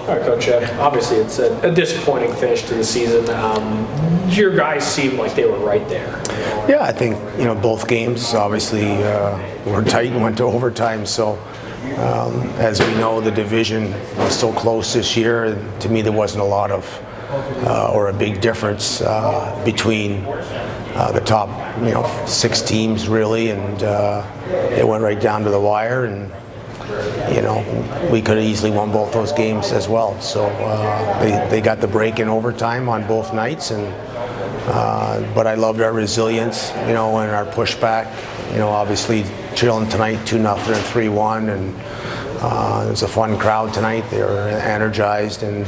All right, Coach. Obviously, it's a disappointing finish to the season. Your guys seemed like they were right there. Yeah, I think both games obviously were tight and went to overtime. So as we know, the division was so close this year. And to me, there wasn't a lot of or a big difference between the top 6 teams really, and it went right down to the wire. And we could have easily won both those games as well. So they got the break in overtime on both nights, and but I loved our resilience, and our pushback. Obviously chilling tonight 2-0 and 3-1, and it was a fun crowd tonight. They were energized, and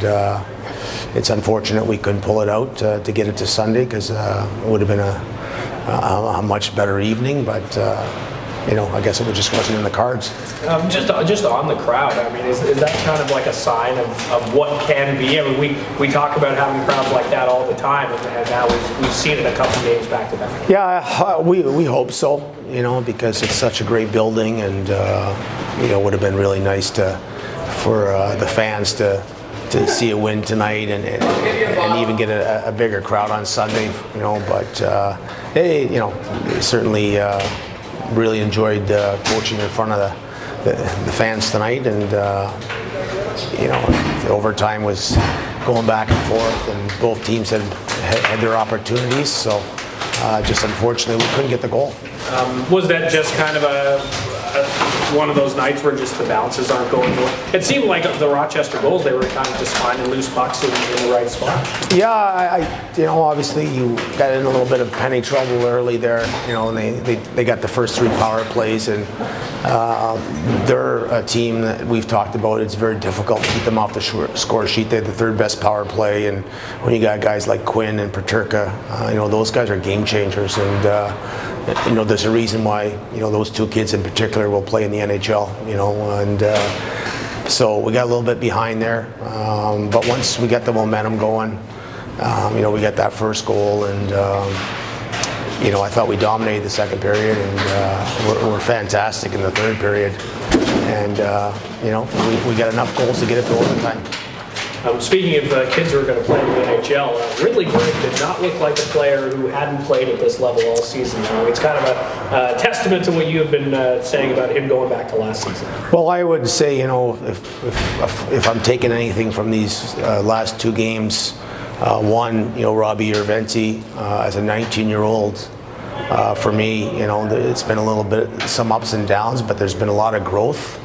it's unfortunate we couldn't pull it out to get it to Sunday, because it would have been a much better evening, but I guess it just wasn't in the cards. Just on the crowd, I mean, is that kind of like a sign of what can be? I mean, we talk about having crowds like that all the time, and now we've seen it a couple games back to back. Yeah, we hope so, because it's such a great building, and it would have been really nice for the fans to see a win tonight, and even get a bigger crowd on Sunday, but certainly really enjoyed coaching in front of the fans tonight, and the overtime was going back and forth, and both teams had their opportunities, so just unfortunately we couldn't get the goal. Was that just kind of one of those nights where just the bounces aren't going well? It seemed like the Rochester goals, they were kind of just finding loose pucks in the right spot. Yeah, obviously you got in a little bit of penny trouble early there, and they got the first 3 power plays, and they're a team that we've talked about. It's very difficult to keep them off the score sheet. They had the 3rd best power play, and when you got guys like Quinn and Paterka, those guys are game changers, and there's a reason why those 2 kids in particular will play in the NHL, and so we got a little bit behind there, but once we got the momentum going, we got that first goal, and I thought we dominated the second period, and we're fantastic in the third period, and we got enough goals to get it to overtime. Speaking of kids who are going to play in the NHL, Ridley Grigg did not look like a player who hadn't played at this level all season. It's kind of a testament to what you have been saying about him going back to last season. Well, I would say, if I'm taking anything from these last 2 games, one, Robbie Urventi as a 19-year-old, for me, it's been a little bit, some ups and downs, but there's been a lot of growth.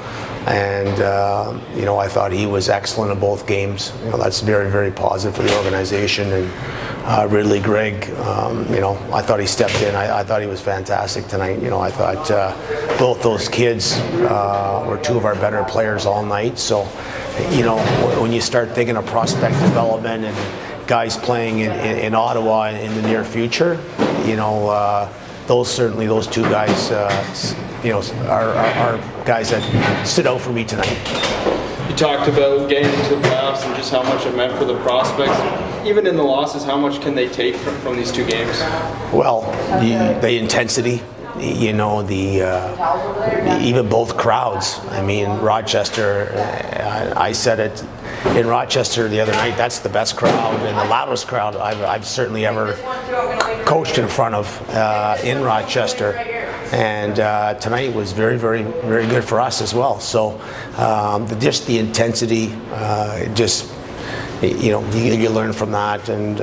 And I thought he was excellent in both games. That's very, very positive for the organization. And Ridley Grigg, I thought he stepped in. I thought he was fantastic tonight. I thought both those kids were 2 of our better players all night. So, when you start thinking of prospect development and guys playing in Ottawa in the near future, those 2 guys, are guys that stood out for me tonight. You talked about getting into the playoffs and just how much it meant for the prospects. Even in the losses, how much can they take from these 2 games? Well, the intensity, even both crowds. I mean, Rochester, I said it in Rochester the other night, that's the best crowd and the loudest crowd I've certainly ever coached in front of in Rochester. And tonight was very, very, very good for us as well. So just the intensity, you learn from that. And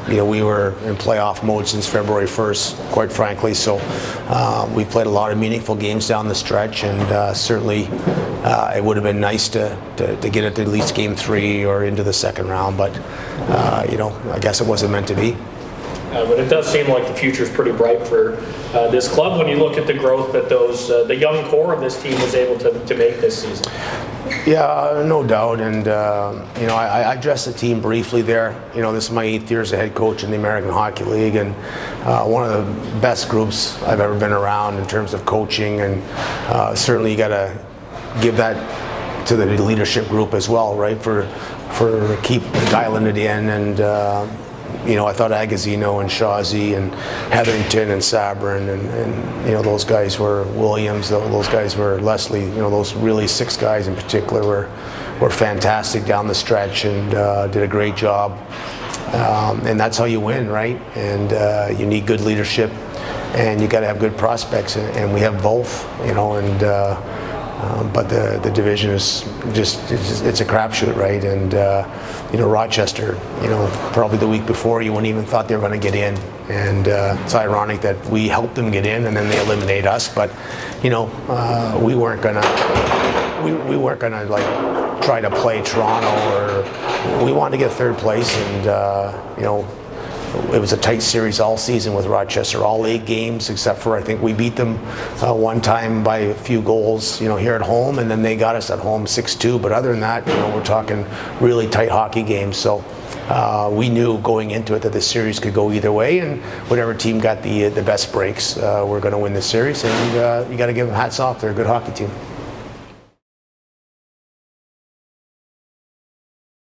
we were in playoff mode since February 1st, quite frankly. So we've played a lot of meaningful games down the stretch, and certainly it would have been nice to get it to at least game 3 or into the second round. But I guess it wasn't meant to be. But it does seem like the future is pretty bright for this club when you look at the growth that the young core of this team was able to make this season. Yeah, no doubt. And, I addressed the team briefly there. This is my 8th year as a head coach in the American Hockey League, and one of the best groups I've ever been around in terms of coaching. And certainly you got to give that to the leadership group as well, right? For keep dialing it in and I thought Agazino and Shazi and Hetherington and Sabrin and those guys were Williams, those guys were Leslie, those really 6 guys in particular were fantastic down the stretch and did a great job. And that's how you win, right? And you need good leadership, and you got to have good prospects, and we have both, but the division is it's a crapshoot, right? And Rochester, probably the week before you wouldn't even thought they were going to get in, and it's ironic that we helped them get in and then they eliminate us. But we weren't gonna like try to play Toronto, or we wanted to get 3rd place, and it was a tight series all season with Rochester, all 8 games, except for I think we beat them one time by a few goals, here at home, and then they got us at home 6-2. But other than that, we're talking really tight hockey games. So we knew going into it that this series could go either way, and whatever team got the best breaks, we're going to win this series. And you got to give them hats off. They're a good hockey team.